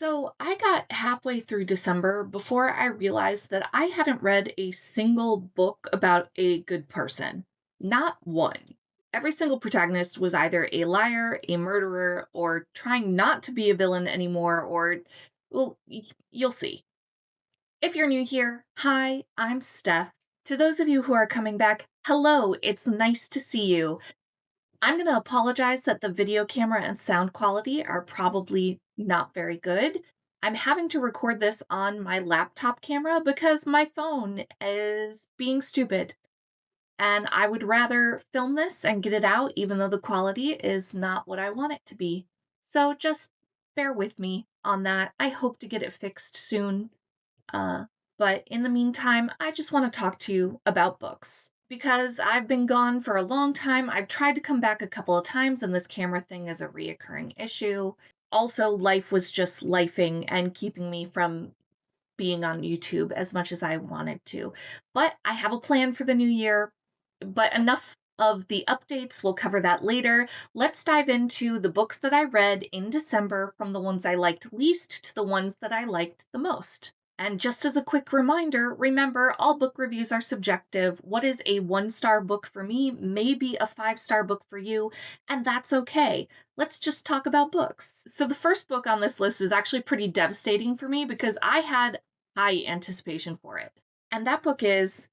So I got halfway through December before I realized that I hadn't read a single book about a good person. Not one. Every single protagonist was either a liar, a murderer, or trying not to be a villain anymore, or, well, you'll see. If you're new here, hi, I'm Steph. To those of you who are coming back, hello, it's nice to see you. I'm going to apologize that the video camera and sound quality are probably not very good. I'm having to record this on my laptop camera because my phone is being stupid. And I would rather film this and get it out, even though the quality is not what I want it to be. So just bear with me on that. I hope to get it fixed soon. Uh, but in the meantime, I just want to talk to you about books. Because I've been gone for a long time, I've tried to come back a couple of times, and this camera thing is a reoccurring issue. Also, life was just lifing and keeping me from being on YouTube as much as I wanted to. But I have a plan for the new year. But enough of the updates, we'll cover that later. Let's dive into the books that I read in December, from the ones I liked least to the ones that I liked the most. And just as a quick reminder, remember all book reviews are subjective. What is a 1-star book for me may be a 5-star book for you, and that's okay. Let's just talk about books. So the first book on this list is actually pretty devastating for me because I had high anticipation for it. And that book is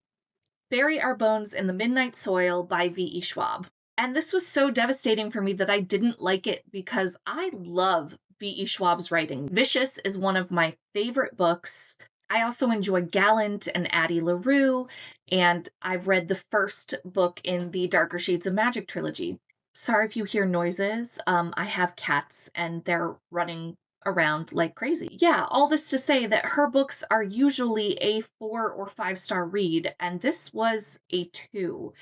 Bury Our Bones in the Midnight Soil by V.E. Schwab. And this was so devastating for me that I didn't like it because I love V.E. Schwab's writing. Vicious is one of my favorite books. I also enjoy Gallant and Addie LaRue, and I've read the first book in the Darker Shades of Magic trilogy. Sorry if you hear noises. I have cats and they're running around like crazy. Yeah, all this to say that her books are usually a 4 or 5-star read, and this was a 2.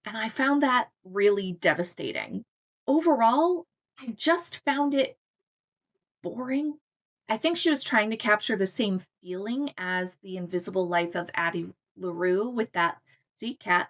And I found that really devastating. Overall, I just found it boring. I think she was trying to capture the same feeling as The Invisible Life of Addie LaRue with that cat,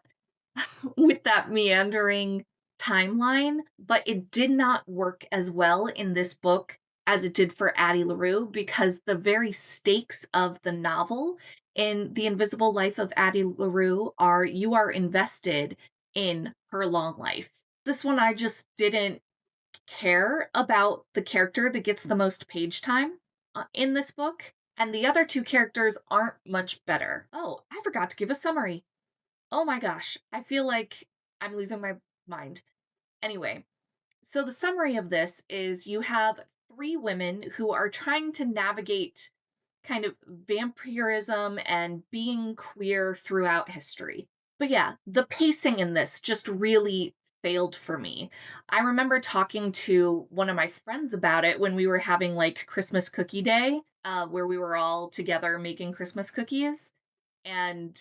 with that meandering timeline, but it did not work as well in this book as it did for Addie LaRue because the very stakes of the novel in The Invisible Life of Addie LaRue are you are invested in her long life. This one I just didn't care about the character that gets the most page time in this book, and the other two characters aren't much better. Oh, I forgot to give a summary. Oh my gosh, I feel like I'm losing my mind. Anyway, so the summary of this is you have 3 women who are trying to navigate kind of vampirism and being queer throughout history. But yeah, the pacing in this just really failed for me. I remember talking to one of my friends about it when we were having like Christmas cookie day, where we were all together making Christmas cookies. And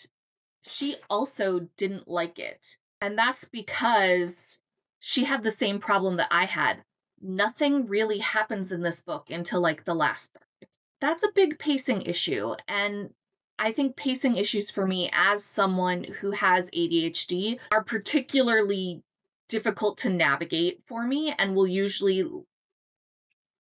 she also didn't like it. And that's because she had the same problem that I had. Nothing really happens in this book until like the last third. That's a big pacing issue. And I think pacing issues for me as someone who has ADHD are particularly difficult to navigate for me and will usually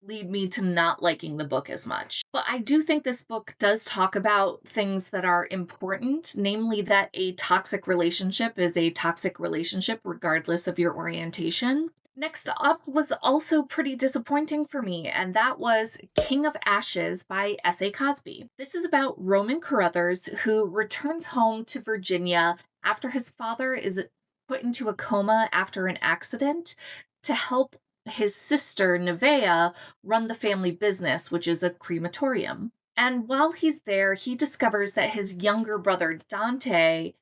lead me to not liking the book as much. But I do think this book does talk about things that are important, namely that a toxic relationship is a toxic relationship regardless of your orientation. Next up was also pretty disappointing for me, and that was King of Ashes by S.A. Cosby. This is about Roman Carruthers, who returns home to Virginia after his father is put into a coma after an accident to help his sister, Nevaeh, run the family business, which is a crematorium. And while he's there, he discovers that his younger brother, Dante,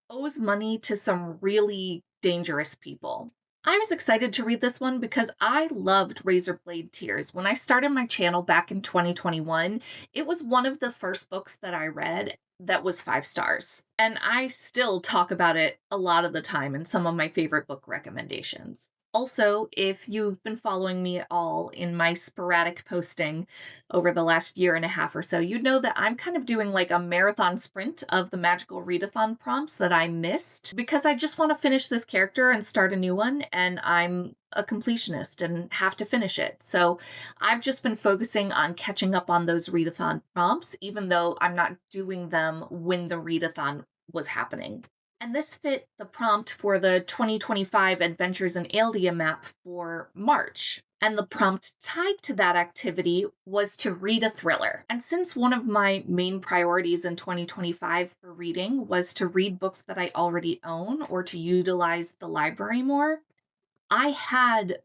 owes money to some really dangerous people. I was excited to read this one because I loved Razorblade Tears. When I started my channel back in 2021, it was one of the first books that I read that was 5 stars. And I still talk about it a lot of the time in some of my favorite book recommendations. Also, if you've been following me at all in my sporadic posting over the last year and a half or so, you'd know that I'm kind of doing like a marathon sprint of the magical readathon prompts that I missed because I just want to finish this character and start a new one, and I'm a completionist and have to finish it. So I've just been focusing on catching up on those readathon prompts, even though I'm not doing them when the readathon was happening. And this fit the prompt for the 2025 Adventures in Aldea map for March. And the prompt tied to that activity was to read a thriller. And since one of my main priorities in 2025 for reading was to read books that I already own or to utilize the library more, I had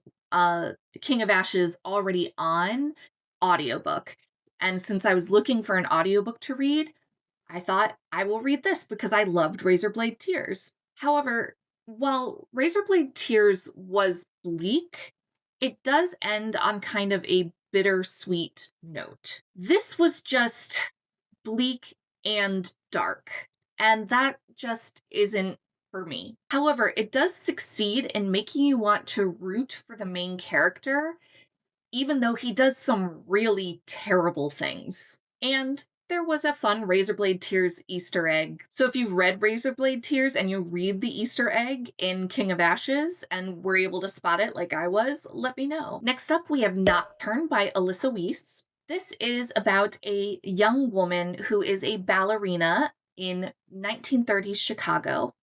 King of Ashes already on audiobook. And since I was looking for an audiobook to read, I thought I will read this because I loved Razorblade Tears. However, while Razorblade Tears was bleak, it does end on kind of a bittersweet note. This was just bleak and dark, and that just isn't for me. However, it does succeed in making you want to root for the main character, even though he does some really terrible things. And there was a fun Razorblade Tears Easter egg. So if you've read Razorblade Tears and you read the Easter egg in King of Ashes and were able to spot it like I was, let me know. Next up, we have Nocturne by Alyssa Weiss. This is about a young woman who is a ballerina in 1930s Chicago,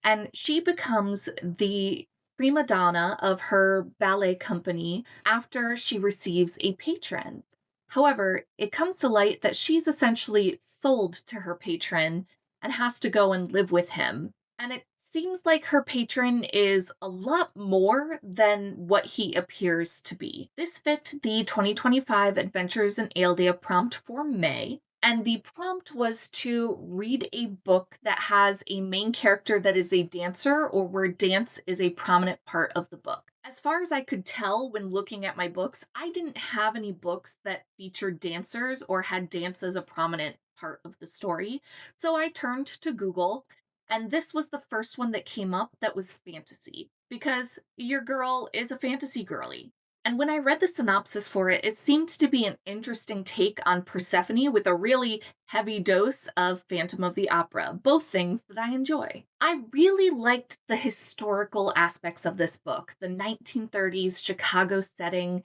and she becomes the prima donna of her ballet company after she receives a patron. However, it comes to light that she's essentially sold to her patron and has to go and live with him. And it seems like her patron is a lot more than what he appears to be. This fit the 2025 Adventures in Aldea prompt for May, and the prompt was to read a book that has a main character that is a dancer or where dance is a prominent part of the book. As far as I could tell when looking at my books, I didn't have any books that featured dancers or had dance as a prominent part of the story. So I turned to Google, and this was the first one that came up that was fantasy, because your girl is a fantasy girly. And when I read the synopsis for it, it seemed to be an interesting take on Persephone with a really heavy dose of Phantom of the Opera, both things that I enjoy. I really liked the historical aspects of this book, the 1930s Chicago setting,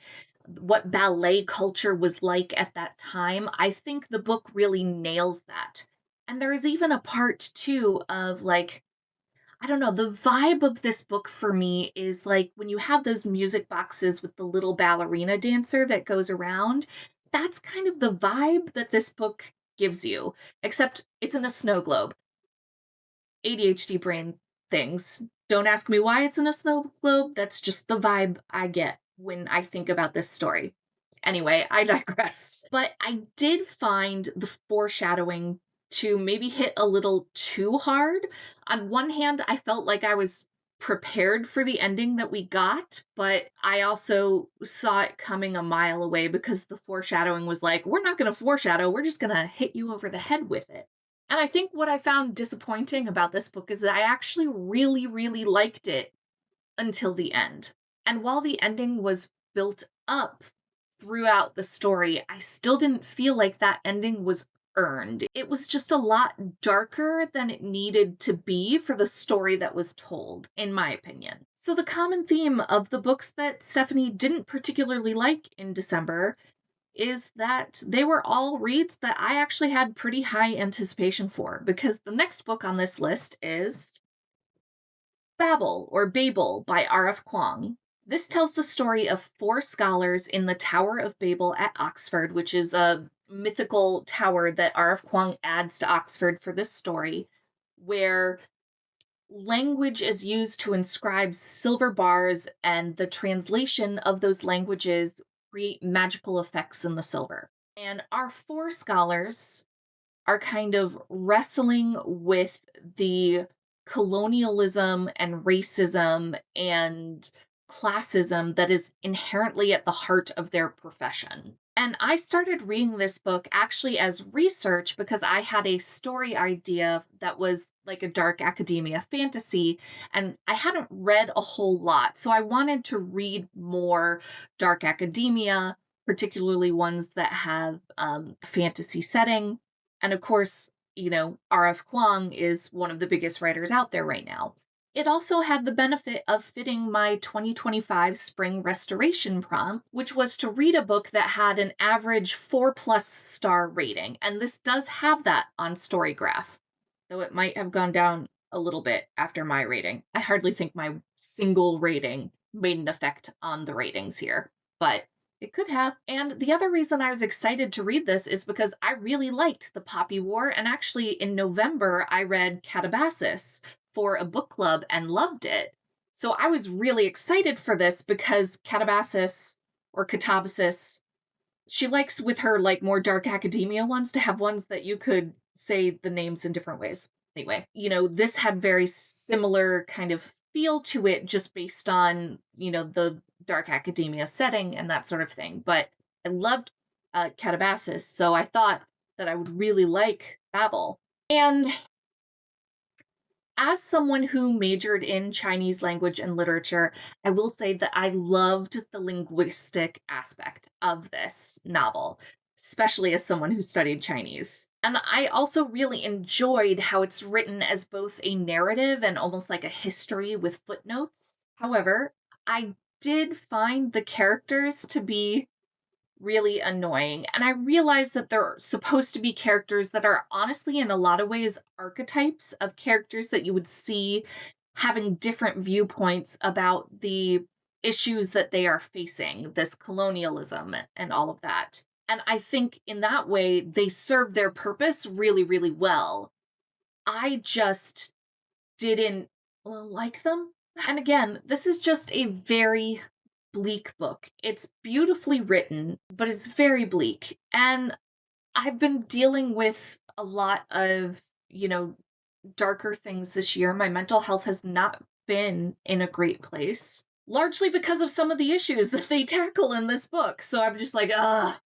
what ballet culture was like at that time. I think the book really nails that. And there is even a part too of like, I don't know, the vibe of this book for me is like when you have those music boxes with the little ballerina dancer that goes around. That's kind of the vibe that this book gives you, except it's in a snow globe. ADHD brain things. Don't ask me why it's in a snow globe. That's just the vibe I get when I think about this story. Anyway, I digress. But I did find the foreshadowing to maybe hit a little too hard. On one hand, I felt like I was prepared for the ending that we got, but I also saw it coming a mile away because the foreshadowing was like, we're not going to foreshadow, we're just going to hit you over the head with it. And I think what I found disappointing about this book is that I actually really, really liked it until the end. And while the ending was built up throughout the story, I still didn't feel like that ending was earned. It was just a lot darker than it needed to be for the story that was told, in my opinion. So the common theme of the books that Stephanie didn't particularly like in December is that they were all reads that I actually had pretty high anticipation for, because the next book on this list is Babel by R.F. Kuang. This tells the story of four scholars in the Tower of Babel at Oxford, which is a mythical tower that R.F. Kuang adds to Oxford for this story, where language is used to inscribe silver bars, and the translation of those languages create magical effects in the silver. And our four scholars are kind of wrestling with the colonialism and racism and classism that is inherently at the heart of their profession. And I started reading this book actually as research because I had a story idea that was like a dark academia fantasy, and I hadn't read a whole lot. So I wanted to read more dark academia, particularly ones that have fantasy setting. And of course, R.F. Kuang is one of the biggest writers out there right now. It also had the benefit of fitting my 2025 spring restoration prompt, which was to read a book that had an average 4+ star rating. And this does have that on Storygraph, though it might have gone down a little bit after my rating. I hardly think my single rating made an effect on the ratings here, but it could have. And the other reason I was excited to read this is because I really liked the Poppy War. And actually, in November, I read Catabasis for a book club and loved it. So I was really excited for this because Catabasis or Catabasis, she likes with her like more dark academia ones to have ones that you could say the names in different ways. Anyway, this had very similar kind of feel to it just based on, the dark academia setting and that sort of thing. But I loved Catabasis, so I thought that I would really like Babel. And as someone who majored in Chinese language and literature, I will say that I loved the linguistic aspect of this novel, especially as someone who studied Chinese. And I also really enjoyed how it's written as both a narrative and almost like a history with footnotes. However, I did find the characters to be really annoying. And I realize that they're supposed to be characters that are honestly, in a lot of ways, archetypes of characters that you would see having different viewpoints about the issues that they are facing, this colonialism and all of that. And I think in that way, they serve their purpose really, really well. I just didn't like them. And again, this is just a very bleak book. It's beautifully written, but it's very bleak. And I've been dealing with a lot of, darker things this year. My mental health has not been in a great place, largely because of some of the issues that they tackle in this book. So I'm just like, I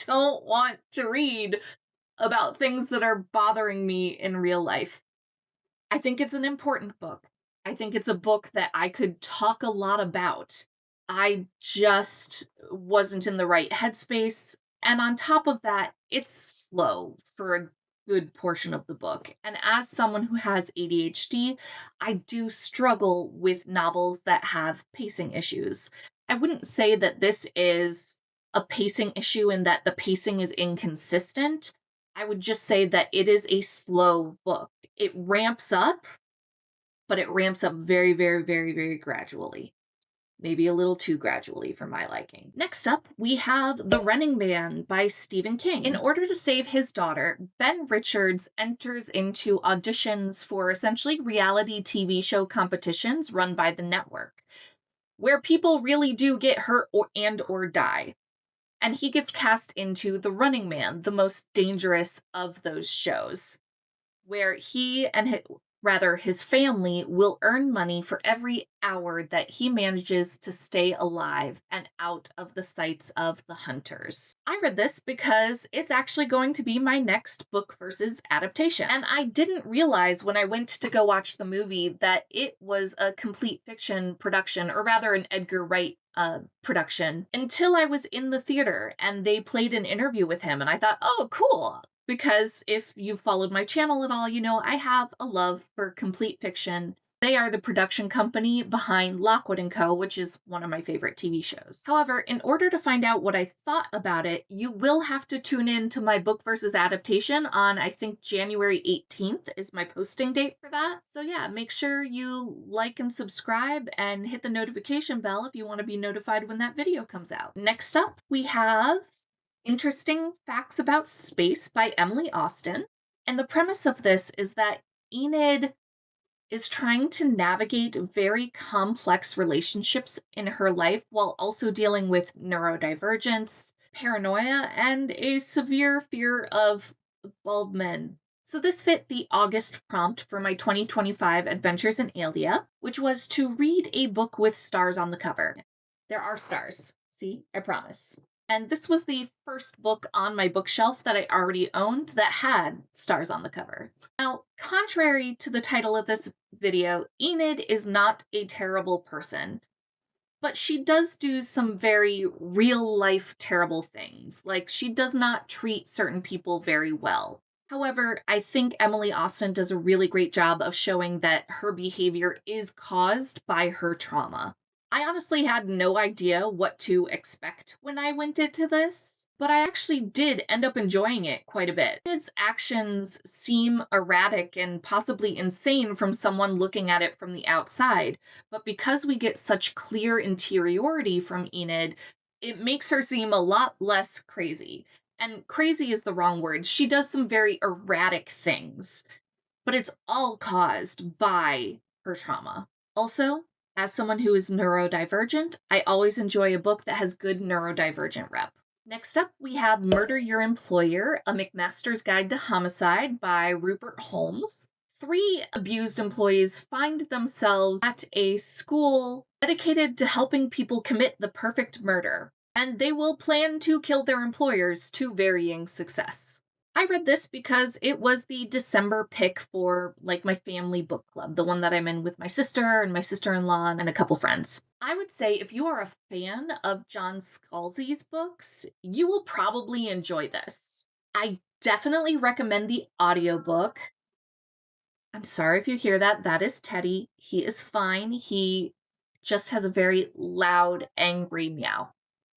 don't want to read about things that are bothering me in real life. I think it's an important book. I think it's a book that I could talk a lot about. I just wasn't in the right headspace. And on top of that, it's slow for a good portion of the book. And as someone who has ADHD, I do struggle with novels that have pacing issues. I wouldn't say that this is a pacing issue and that the pacing is inconsistent. I would just say that it is a slow book. It ramps up, but it ramps up very, very, very, very gradually. Maybe a little too gradually for my liking. Next up, we have The Running Man by Stephen King. In order to save his daughter, Ben Richards enters into auditions for essentially reality TV show competitions run by the network, where people really do get hurt or die. And he gets cast into The Running Man, the most dangerous of those shows, where he and his family will earn money for every hour that he manages to stay alive and out of the sights of the hunters. I read this because it's actually going to be my next book versus adaptation. And I didn't realize when I went to go watch the movie that it was a complete fiction production, or rather an Edgar Wright production, until I was in the theater and they played an interview with him. And I thought, oh, cool. Because if you've followed my channel at all, I have a love for complete fiction. They are the production company behind Lockwood & Co., which is one of my favorite TV shows. However, in order to find out what I thought about it, you will have to tune in to my book versus adaptation on, I think, January 18th is my posting date for that. So yeah, make sure you like and subscribe and hit the notification bell if you want to be notified when that video comes out. Next up, we have Interesting Facts About Space by Emily Austin. And the premise of this is that Enid is trying to navigate very complex relationships in her life while also dealing with neurodivergence, paranoia, and a severe fear of bald men. So this fit the August prompt for my 2025 Adventures in Alia, which was to read a book with stars on the cover. There are stars. See, I promise. And this was the first book on my bookshelf that I already owned that had stars on the cover. Now, contrary to the title of this video, Enid is not a terrible person, but she does do some very real life terrible things. Like, she does not treat certain people very well. However, I think Emily Austen does a really great job of showing that her behavior is caused by her trauma. I honestly had no idea what to expect when I went into this, but I actually did end up enjoying it quite a bit. His actions seem erratic and possibly insane from someone looking at it from the outside, but because we get such clear interiority from Enid, it makes her seem a lot less crazy. And crazy is the wrong word. She does some very erratic things, but it's all caused by her trauma. Also, as someone who is neurodivergent, I always enjoy a book that has good neurodivergent rep. Next up, we have Murder Your Employer, A McMaster's Guide to Homicide by Rupert Holmes. Three abused employees find themselves at a school dedicated to helping people commit the perfect murder, and they will plan to kill their employers to varying success. I read this because it was the December pick for like my family book club, the one that I'm in with my sister and my sister-in-law and a couple friends. I would say if you are a fan of John Scalzi's books, you will probably enjoy this. I definitely recommend the audiobook. I'm sorry if you hear that. That is Teddy. He is fine. He just has a very loud, angry meow.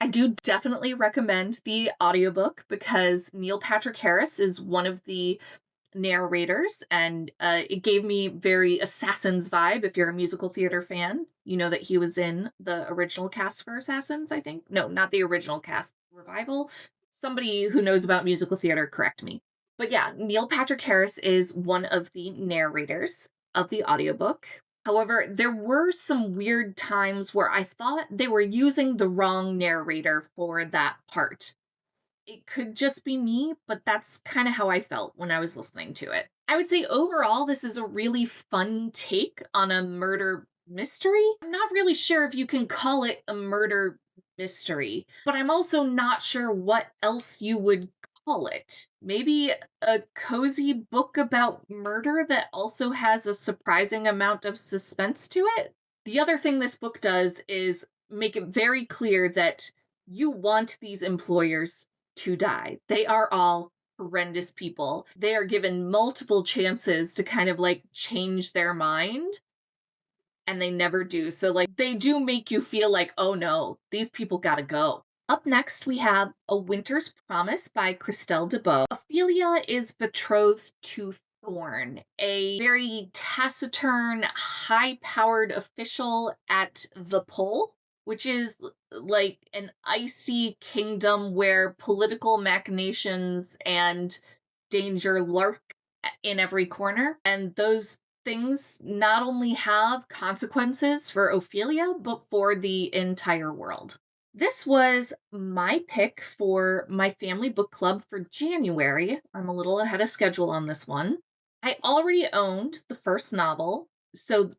I do definitely recommend the audiobook because Neil Patrick Harris is one of the narrators, and it gave me very Assassins vibe. If you're a musical theater fan, you know that he was in the original cast for Assassins, I think. No, not the original cast, revival. Somebody who knows about musical theater, correct me. But yeah, Neil Patrick Harris is one of the narrators of the audiobook. However, there were some weird times where I thought they were using the wrong narrator for that part. It could just be me, but that's kind of how I felt when I was listening to it. I would say overall, this is a really fun take on a murder mystery. I'm not really sure if you can call it a murder mystery, but I'm also not sure what else you would call it. Maybe a cozy book about murder that also has a surprising amount of suspense to it? The other thing this book does is make it very clear that you want these employers to die. They are all horrendous people. They are given multiple chances to kind of like change their mind, and they never do. So, like, they do make you feel like, oh no, these people gotta go. Up next, we have A Winter's Promise by Christelle DeBeau. Ophelia is betrothed to Thorn, a very taciturn, high powered official at the pole, which is like an icy kingdom where political machinations and danger lurk in every corner. And those things not only have consequences for Ophelia, but for the entire world. This was my pick for my family book club for January. I'm a little ahead of schedule on this one. I already owned the first novel, so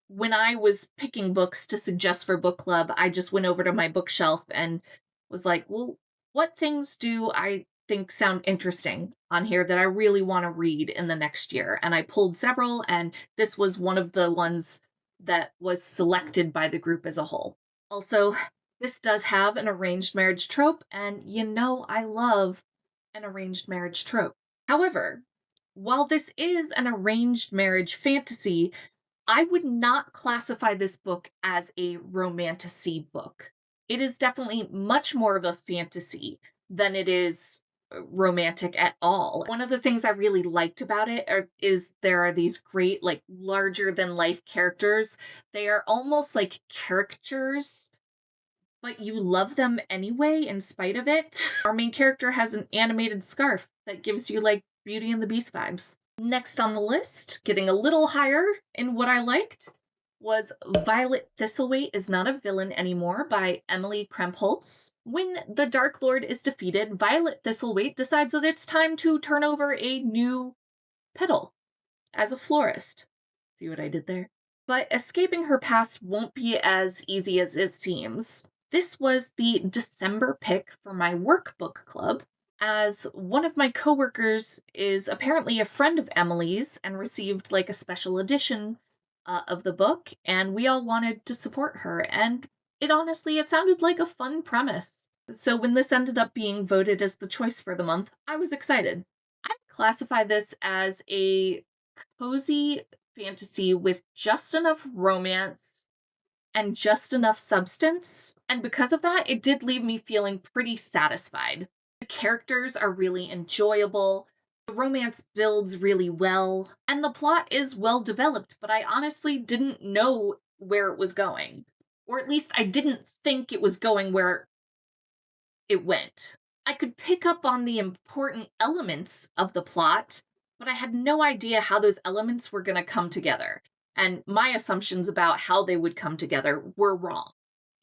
when I was picking books to suggest for book club, I just went over to my bookshelf and was like, well, what things do I think sound interesting on here that I really want to read in the next year? And I pulled several, and this was one of the ones that was selected by the group as a whole. Also, this does have an arranged marriage trope, and you know I love an arranged marriage trope. However, while this is an arranged marriage fantasy, I would not classify this book as a romantasy book. It is definitely much more of a fantasy than it is romantic at all. One of the things I really liked about it is there are these great, like, larger than life characters. They are almost like caricatures, but you love them anyway in spite of it. Our main character has an animated scarf that gives you like Beauty and the Beast vibes. Next on the list, getting a little higher in what I liked, was Violet Thistlethwaite is Not a Villain Anymore by Emily Krempholtz. When the Dark Lord is defeated, Violet Thistlethwaite decides that it's time to turn over a new petal as a florist. See what I did there? But escaping her past won't be as easy as it seems. This was the December pick for my work book club, as one of my coworkers is apparently a friend of Emily's and received like a special edition of the book, and we all wanted to support her. And it sounded like a fun premise. So when this ended up being voted as the choice for the month, I was excited. I would classify this as a cozy fantasy with just enough romance and just enough substance. And because of that, it did leave me feeling pretty satisfied. The characters are really enjoyable, the romance builds really well, and the plot is well developed, but I honestly didn't know where it was going. Or at least I didn't think it was going where it went. I could pick up on the important elements of the plot, but I had no idea how those elements were going to come together. And my assumptions about how they would come together were wrong.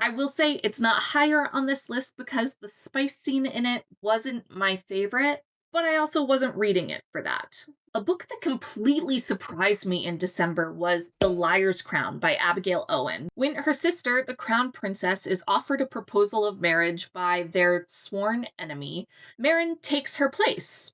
I will say it's not higher on this list because the spice scene in it wasn't my favorite, but I also wasn't reading it for that. A book that completely surprised me in December was The Liar's Crown by Abigail Owen. When her sister, the crown princess, is offered a proposal of marriage by their sworn enemy, Marin takes her place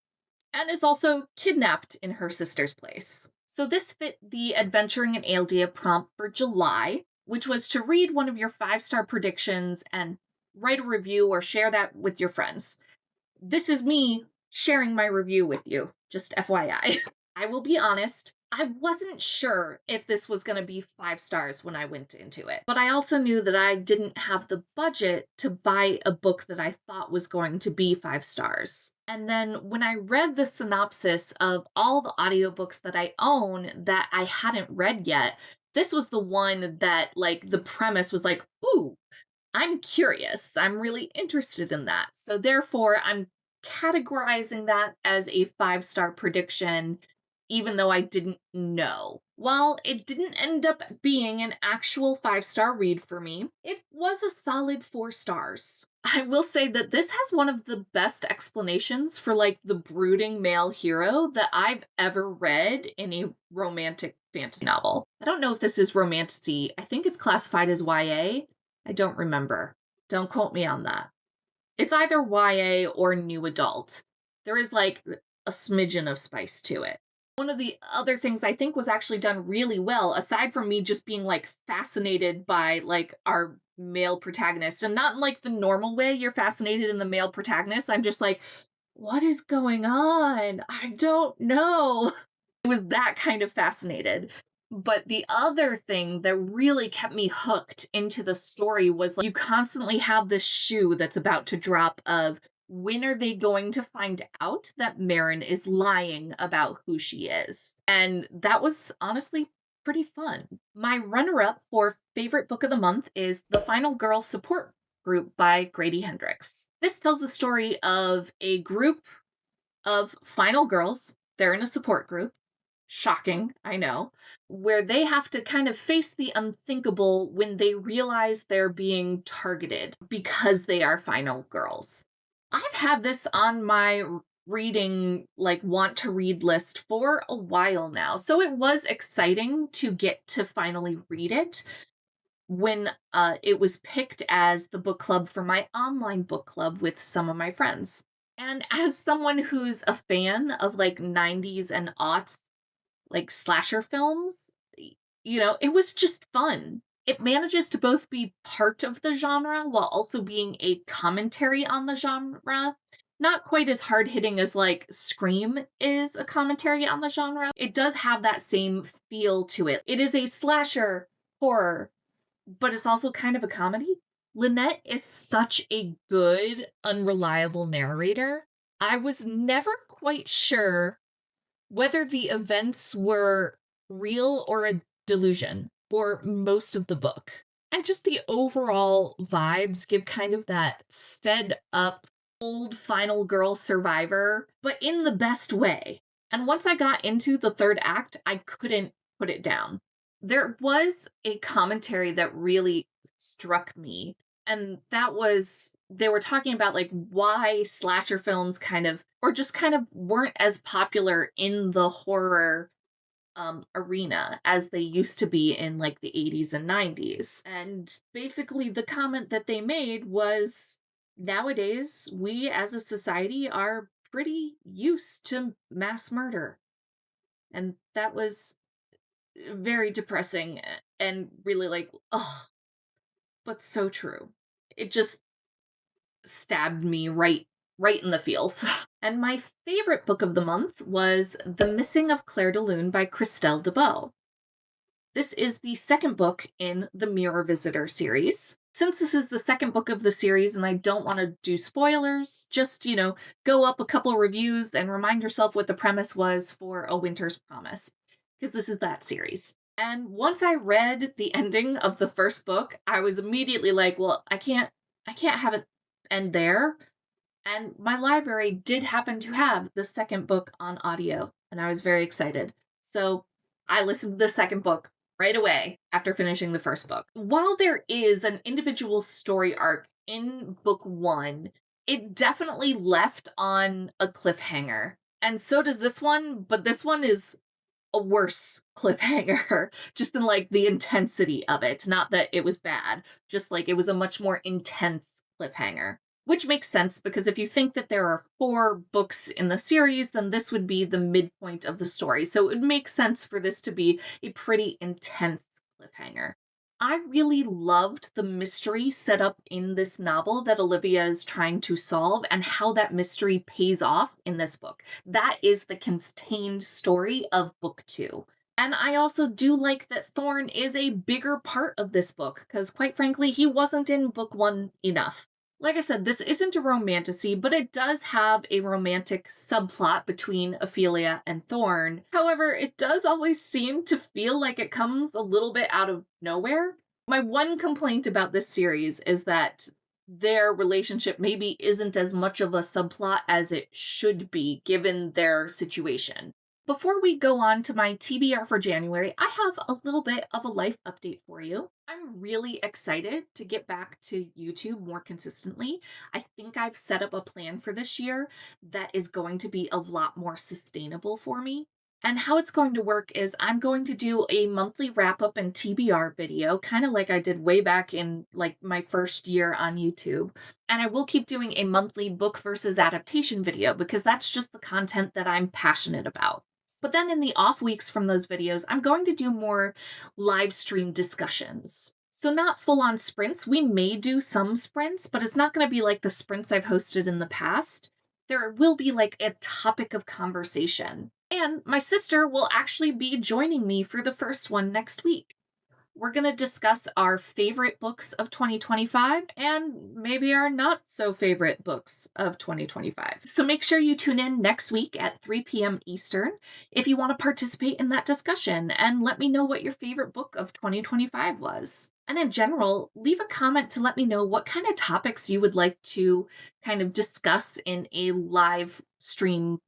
and is also kidnapped in her sister's place. So this fit the Adventuring in Aldea prompt for July, which was to read one of your 5-star predictions and write a review or share that with your friends. This is me sharing my review with you, just FYI. I will be honest, I wasn't sure if this was going to be 5 stars when I went into it, but I also knew that I didn't have the budget to buy a book that I thought was going to be 5 stars. And then when I read the synopsis of all the audiobooks that I own that I hadn't read yet, this was the one that, like, the premise was like, ooh, I'm curious. I'm really interested in that. So therefore, I'm categorizing that as a 5-star prediction, even though I didn't know. While it didn't end up being an actual 5-star read for me, it was a solid 4 stars. I will say that this has one of the best explanations for like the brooding male hero that I've ever read in a romantic fantasy novel. I don't know if this is romantasy. I think it's classified as YA. I don't remember. Don't quote me on that. It's either YA or new adult. There is like a smidgen of spice to it. One of the other things I think was actually done really well, aside from me just being like fascinated by like our male protagonist, and not in like the normal way you're fascinated in the male protagonist. I'm just like, what is going on? I don't know. I was that kind of fascinated. But the other thing that really kept me hooked into the story was like, you constantly have this shoe that's about to drop of when are they going to find out that Marin is lying about who she is? And that was honestly pretty fun. My runner-up for favorite book of the month is The Final Girl Support Group by Grady Hendrix. This tells the story of a group of final girls. They're in a support group. Shocking, I know, where they have to kind of face the unthinkable when they realize they're being targeted because they are final girls. I've had this on my reading, like, want to read list for a while now, so it was exciting to get to finally read it when it was picked as the book club for my online book club with some of my friends. And as someone who's a fan of like 90s and aughts like slasher films, it was just fun. It manages to both be part of the genre while also being a commentary on the genre. Not quite as hard hitting as like Scream is a commentary on the genre. It does have that same feel to it. It is a slasher horror, but it's also kind of a comedy. Lynette is such a good, unreliable narrator. I was never quite sure whether the events were real or a delusion for most of the book. And just the overall vibes give kind of that fed up, old final girl survivor, but in the best way. And once I got into the third act, I couldn't put it down. There was a commentary that really struck me, and that was they were talking about like why slasher films kind of or just kind of weren't as popular in the horror arena as they used to be in like the 80s and 90s. And basically, the comment that they made was nowadays, we as a society are pretty used to mass murder. And that was very depressing and really like, oh, but so true. It just stabbed me right in the feels. And my favorite book of the month was The Missing of Claire de Lune by Christelle DeBeau. This is the second book in the Mirror Visitor series. Since this is the second book of the series and I don't want to do spoilers, just, go up a couple reviews and remind yourself what the premise was for A Winter's Promise, because this is that series. And once I read the ending of the first book, I was immediately like, well, I can't have it end there. And my library did happen to have the second book on audio, and I was very excited. So I listened to the second book right away after finishing the first book. While there is an individual story arc in book one, it definitely left on a cliffhanger. And so does this one, but this one is a worse cliffhanger, just in like the intensity of it. Not that it was bad, just like it was a much more intense cliffhanger. Which makes sense because if you think that there are 4 books in the series, then this would be the midpoint of the story. So it would make sense for this to be a pretty intense cliffhanger. I really loved the mystery set up in this novel that Olivia is trying to solve and how that mystery pays off in this book. That is the contained story of book 2. And I also do like that Thorn is a bigger part of this book because, quite frankly, he wasn't in book 1 enough. Like I said, this isn't a romantasy, but it does have a romantic subplot between Ophelia and Thorn. However, it does always seem to feel like it comes a little bit out of nowhere. My one complaint about this series is that their relationship maybe isn't as much of a subplot as it should be given their situation. Before we go on to my TBR for January, I have a little bit of a life update for you. I'm really excited to get back to YouTube more consistently. I think I've set up a plan for this year that is going to be a lot more sustainable for me. And how it's going to work is I'm going to do a monthly wrap up and TBR video, kind of like I did way back in like my first year on YouTube. And I will keep doing a monthly book versus adaptation video because that's just the content that I'm passionate about. But then in the off weeks from those videos, I'm going to do more live stream discussions. So not full on sprints. We may do some sprints, but it's not going to be like the sprints I've hosted in the past. There will be like a topic of conversation. And my sister will actually be joining me for the first one next week. We're going to discuss our favorite books of 2025 and maybe our not so favorite books of 2025. So make sure you tune in next week at 3 p.m. Eastern if you want to participate in that discussion and let me know what your favorite book of 2025 was. And in general, leave a comment to let me know what kind of topics you would like to kind of discuss in a live stream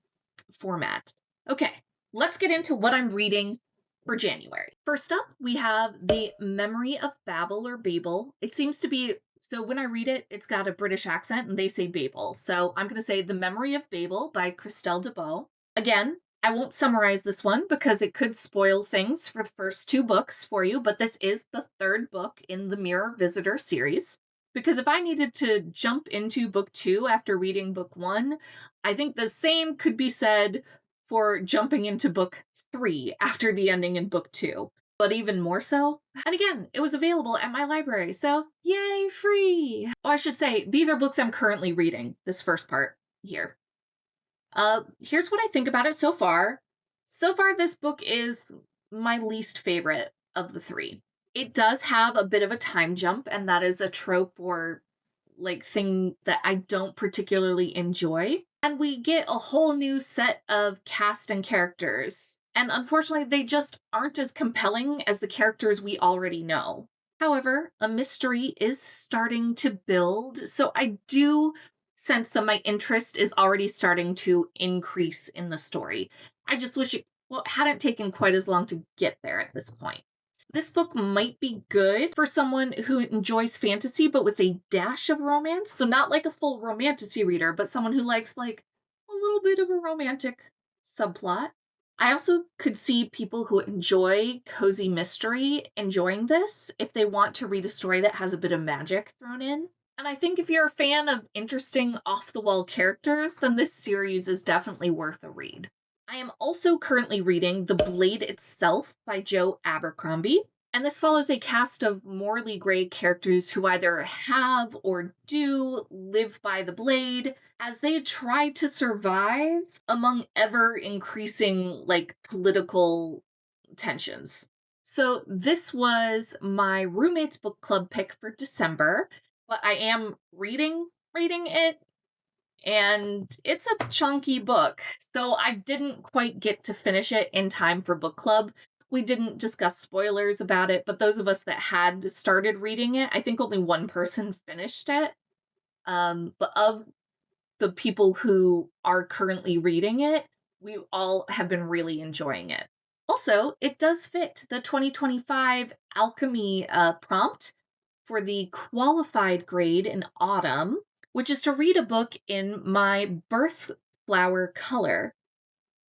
format. Okay, let's get into what I'm reading for January. First up, we have The Memory of Babel or Babel. It seems to be, so when I read it, it's got a British accent and they say Babel. So I'm going to say The Memory of Babel by Christelle DeBeau. Again, I won't summarize this one because it could spoil things for the first 2 books for you, but this is the 3rd book in the Mirror Visitor series. Because if I needed to jump into book 2 after reading book 1, I think the same could be said for jumping into book 3 after the ending in book 2. But even more so. And again, it was available at my library, so yay, free! Oh, I should say, these are books I'm currently reading, this first part here. Here's what I think about it so far. So far, this book is my least favorite of the 3. It does have a bit of a time jump, and that is a trope or like thing that I don't particularly enjoy. And we get a whole new set of cast and characters. And unfortunately, they just aren't as compelling as the characters we already know. However, a mystery is starting to build, so I do sense that my interest is already starting to increase in the story. I just wish it hadn't taken quite as long to get there at this point. This book might be good for someone who enjoys fantasy, but with a dash of romance. So not like a full romantasy reader, but someone who likes like a little bit of a romantic subplot. I also could see people who enjoy cozy mystery enjoying this if they want to read a story that has a bit of magic thrown in. And I think if you're a fan of interesting off the wall characters, then this series is definitely worth a read. I am also currently reading The Blade Itself by Joe Abercrombie. And this follows a cast of morally gray characters who either have or do live by the blade as they try to survive among ever increasing, political tensions. So, this was my roommate's book club pick for December, but I am reading it, and it's a chunky book. So I didn't quite get to finish it in time for book club. We didn't discuss spoilers about it, but those of us that had started reading it, I think only one person finished it. But of the people who are currently reading it, we all have been really enjoying it. Also, it does fit the 2025 alchemy prompt for the qualified grade in autumn, which is to read a book in my birth flower color.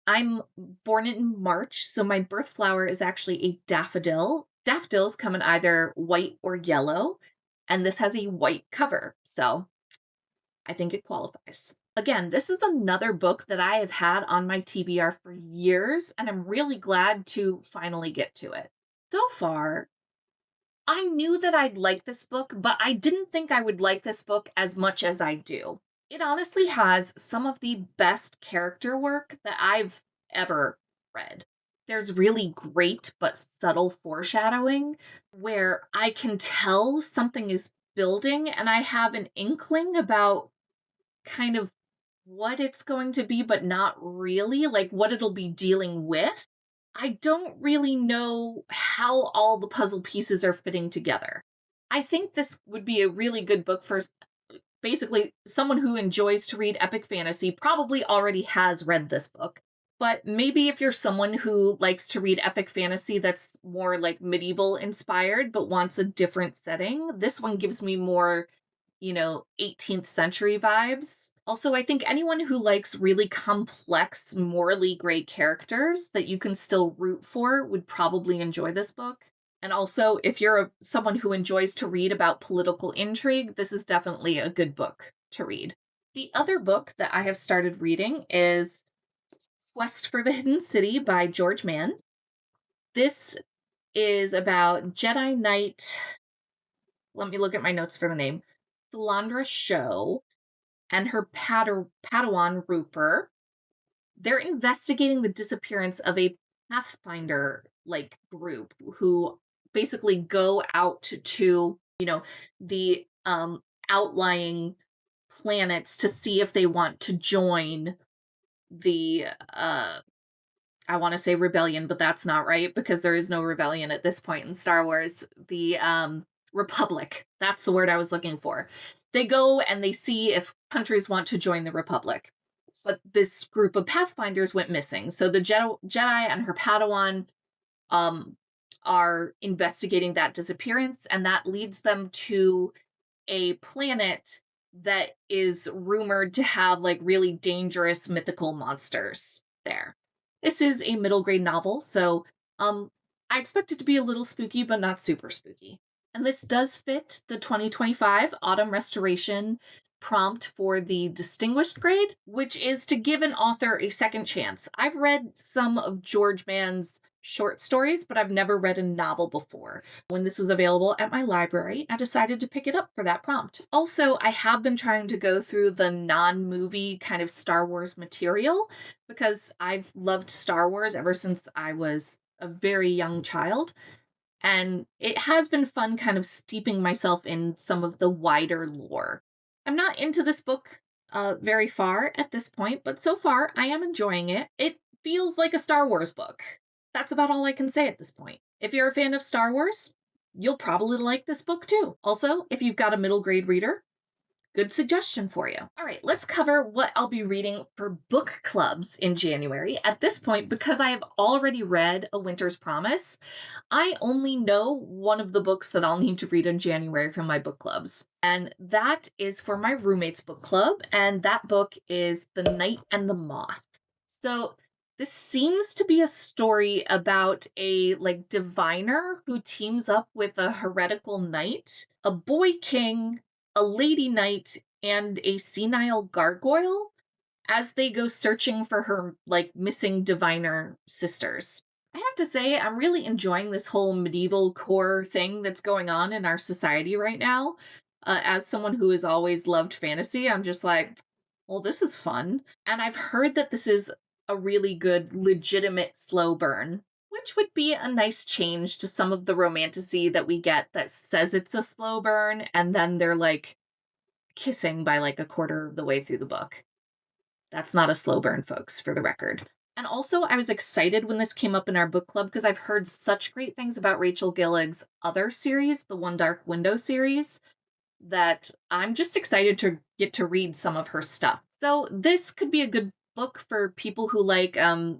I'm born in March, so my birth flower is actually a daffodil. Daffodils come in either white or yellow, and this has a white cover, so I think it qualifies. Again, this is another book that I have had on my TBR for years, and I'm really glad to finally get to it. So far, I knew that I'd like this book, but I didn't think I would like this book as much as I do. It honestly has some of the best character work that I've ever read. There's really great but subtle foreshadowing where I can tell something is building and I have an inkling about kind of what it's going to be, but not really, like what it'll be dealing with. I don't really know how all the puzzle pieces are fitting together. I think this would be a really good book for basically someone who enjoys to read epic fantasy, probably already has read this book. But maybe if you're someone who likes to read epic fantasy that's more like medieval inspired but wants a different setting, this one gives me more 18th century vibes. Also, I think anyone who likes really complex, morally gray characters that you can still root for would probably enjoy this book. And also, if you're someone who enjoys to read about political intrigue, this is definitely a good book to read. The other book that I have started reading is Quest for the Hidden City by George Mann. This is about Jedi Knight. Let me look at my notes for the name. Philandra Show and her Padawan Rooper. They're investigating the disappearance of a Pathfinder group who basically go out to the outlying planets to see if they want to join the I want to say rebellion, but that's not right because there is no rebellion at this point in Star Wars. The Republic. That's the word I was looking for. They go and they see if countries want to join the Republic. But this group of Pathfinders went missing. So the Jedi and her Padawan are investigating that disappearance, and that leads them to a planet that is rumored to have really dangerous mythical monsters there. This is a middle grade novel, so I expect it to be a little spooky, but not super spooky. And this does fit the 2025 Autumn Restoration prompt for the distinguished grade, which is to give an author a second chance. I've read some of George Mann's short stories, but I've never read a novel before. When this was available at my library, I decided to pick it up for that prompt. Also, I have been trying to go through the non-movie kind of Star Wars material because I've loved Star Wars ever since I was a very young child. And it has been fun kind of steeping myself in some of the wider lore. I'm not into this book very far at this point, but so far I am enjoying it. It feels like a Star Wars book. That's about all I can say at this point. If you're a fan of Star Wars, you'll probably like this book too. Also, if you've got a middle grade reader, good suggestion for you. All right, let's cover what I'll be reading for book clubs in January. At this point, because I have already read A Winter's Promise, I only know one of the books that I'll need to read in January for my book clubs. And that is for my roommate's book club, and that book is The Night and the Moth. So This seems to be a story about a diviner who teams up with a heretical knight, a boy king, a lady knight, and a senile gargoyle as they go searching for her missing diviner sisters. I have to say, I'm really enjoying this whole medieval core thing that's going on in our society right now. As someone who has always loved fantasy, I'm just like, well, this is fun. And I've heard that this is a really good, legitimate slow burn, which would be a nice change to some of the romantasy that we get that says it's a slow burn, and then they're like kissing by like a quarter of the way through the book. That's not a slow burn, folks, for the record. And also, I was excited when this came up in our book club because I've heard such great things about Rachel Gillig's other series, the One Dark Window series, that I'm just excited to get to read some of her stuff. So this could be a good book for people who like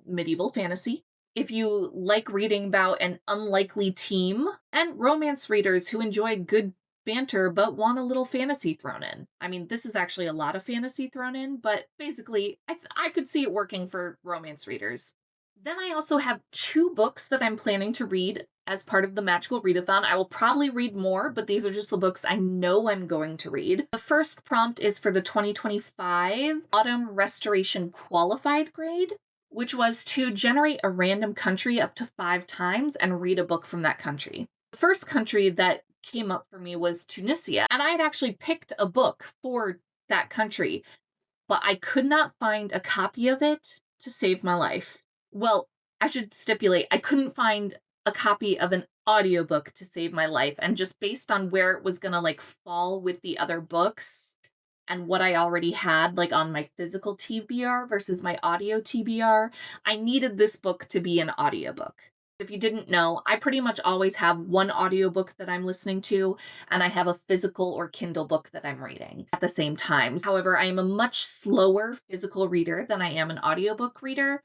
medieval fantasy, if you like reading about an unlikely team, and romance readers who enjoy good banter but want a little fantasy thrown in. I mean, this is actually a lot of fantasy thrown in, but basically, I could see it working for romance readers. Then I also have two books that I'm planning to read as part of the Magical Readathon. I will probably read more, but these are just the books I know I'm going to read. The first prompt is for the 2025 Autumn Restoration Qualified grade, which was to generate a random country up to 5 times and read a book from that country. The first country that came up for me was Tunisia, and I had actually picked a book for that country, but I could not find a copy of it to save my life. Well, I should stipulate, I couldn't find a copy of an audiobook to save my life, and just based on where it was gonna fall with the other books and what I already had on my physical TBR versus my audio TBR, I needed this book to be an audiobook. If you didn't know, I pretty much always have one audiobook that I'm listening to, and I have a physical or Kindle book that I'm reading at the same time. However, I am a much slower physical reader than I am an audiobook reader,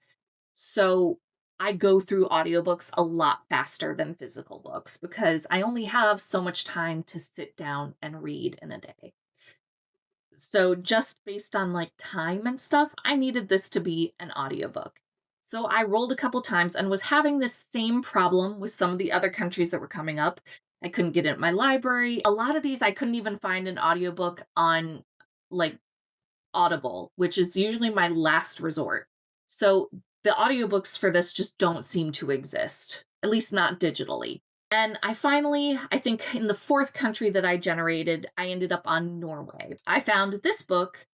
so I go through audiobooks a lot faster than physical books because I only have so much time to sit down and read in a day. So just based on time and stuff, I needed this to be an audiobook. So I rolled a couple times and was having this same problem with some of the other countries that were coming up. I couldn't get it at my library. A lot of these I couldn't even find an audiobook on like Audible, which is usually my last resort. So the audiobooks for this just don't seem to exist, at least not digitally. And I think in the fourth country that I generated, I ended up on Norway. I found this book,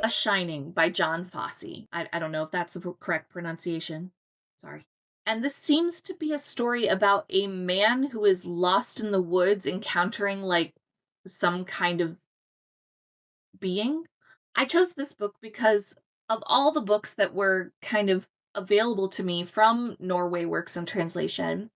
A Shining by John Fosse. I don't know if that's the correct pronunciation. Sorry. And this seems to be a story about a man who is lost in the woods encountering some kind of being. I chose this book because of all the books that were kind of available to me from Norway Works and Translation,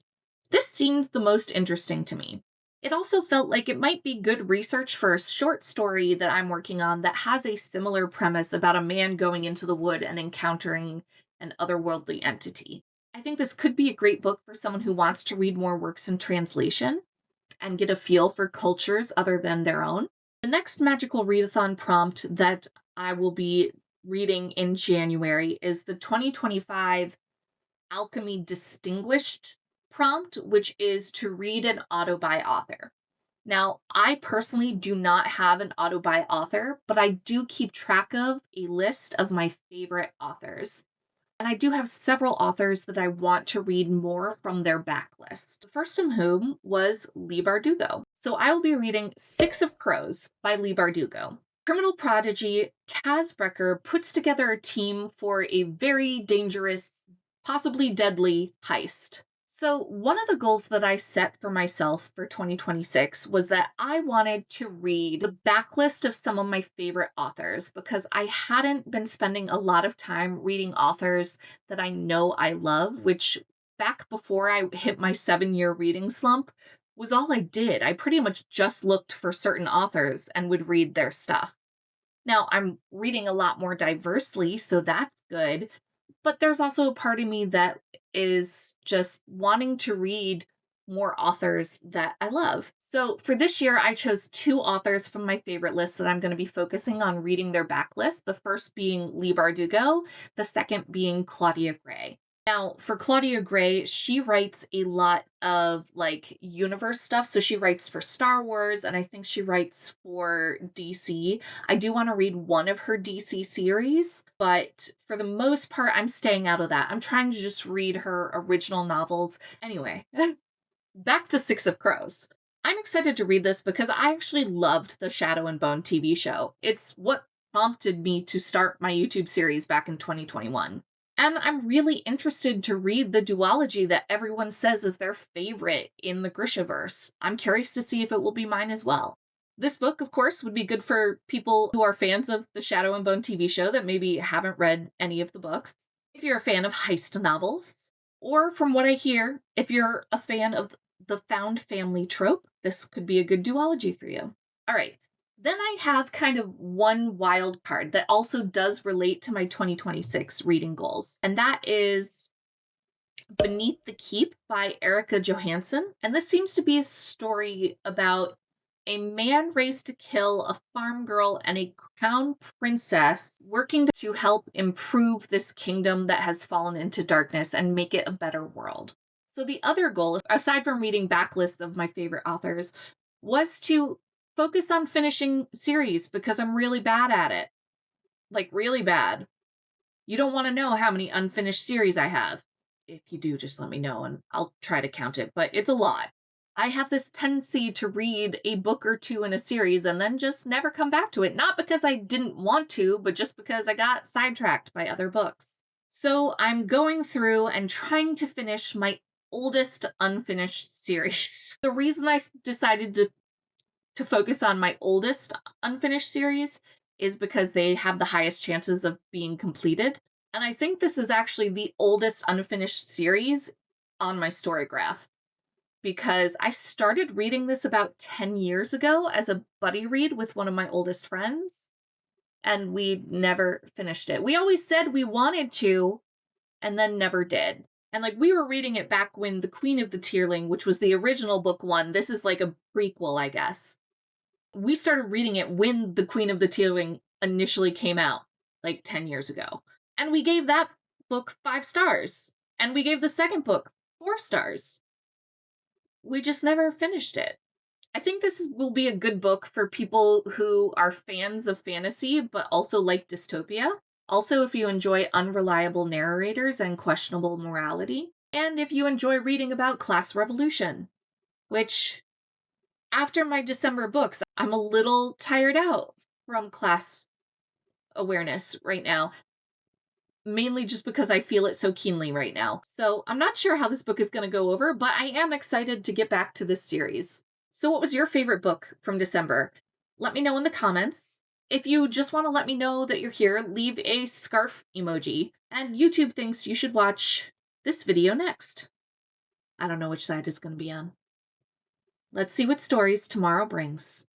this seems the most interesting to me. It also felt like it might be good research for a short story that I'm working on that has a similar premise about a man going into the wood and encountering an otherworldly entity. I think this could be a great book for someone who wants to read more works in translation and get a feel for cultures other than their own. The next Magical Readathon prompt that I will be reading in January is the 2025 Alchemy Distinguished prompt, which is to read an auto by author. Now, I personally do not have an auto by author, but I do keep track of a list of my favorite authors. And I do have several authors that I want to read more from their backlist. The first of whom was Leigh Bardugo. So I will be reading Six of Crows by Leigh Bardugo. Criminal prodigy Kaz Brecker puts together a team for a very dangerous, possibly deadly heist. So one of the goals that I set for myself for 2026 was that I wanted to read the backlist of some of my favorite authors because I hadn't been spending a lot of time reading authors that I know I love, which back before I hit my 7-year reading slump was all I did. I pretty much just looked for certain authors and would read their stuff. Now, I'm reading a lot more diversely, so that's good. But there's also a part of me that is just wanting to read more authors that I love. So for this year, I chose two authors from my favorite list that I'm going to be focusing on reading their backlist. The first being Leigh Bardugo, the second being Claudia Gray. Now, for Claudia Gray, she writes a lot of like universe stuff. So she writes for Star Wars, and I think she writes for DC. I do want to read one of her DC series, but for the most part, I'm staying out of that. I'm trying to just read her original novels. Anyway, back to Six of Crows. I'm excited to read this because I actually loved the Shadow and Bone TV show. It's what prompted me to start my YouTube series back in 2021. And I'm really interested to read the duology that everyone says is their favorite in the Grishaverse. I'm curious to see if it will be mine as well. This book, of course, would be good for people who are fans of the Shadow and Bone TV show that maybe haven't read any of the books. If you're a fan of heist novels, or from what I hear, if you're a fan of the found family trope, this could be a good duology for you. All right. Then I have kind of one wild card that also does relate to my 2026 reading goals, and that is Beneath the Keep by Erica Johansson. And this seems to be a story about a man raised to kill a farm girl and a crown princess working to help improve this kingdom that has fallen into darkness and make it a better world. So the other goal, aside from reading backlists of my favorite authors, was to focus on finishing series because I'm really bad at it. Like, really bad. You don't want to know how many unfinished series I have. If you do, just let me know and I'll try to count it, but it's a lot. I have this tendency to read a book or two in a series and then just never come back to it. Not because I didn't want to, but just because I got sidetracked by other books. So I'm going through and trying to finish my oldest unfinished series. The reason I decided to focus on my oldest unfinished series is because they have the highest chances of being completed. And I think this is actually the oldest unfinished series on my story graph because I started reading this about 10 years ago as a buddy read with one of my oldest friends, and we never finished it. We always said we wanted to, and then never did. And like we were reading it back when The Queen of the Tearling, which was the original book one, this is like a prequel, I guess. We started reading it when The Queen of the Tearling initially came out, like 10 years ago. And we gave that book 5 stars. And we gave the second book 4 stars. We just never finished it. I think this will be a good book for people who are fans of fantasy, but also like dystopia. Also, if you enjoy unreliable narrators and questionable morality. And if you enjoy reading about class revolution, which, after my December books, I'm a little tired out from class awareness right now. Mainly just because I feel it so keenly right now. So I'm not sure how this book is going to go over, but I am excited to get back to this series. So what was your favorite book from December? Let me know in the comments. If you just want to let me know that you're here, leave a scarf emoji. And YouTube thinks you should watch this video next. I don't know which side it's going to be on. Let's see what stories tomorrow brings.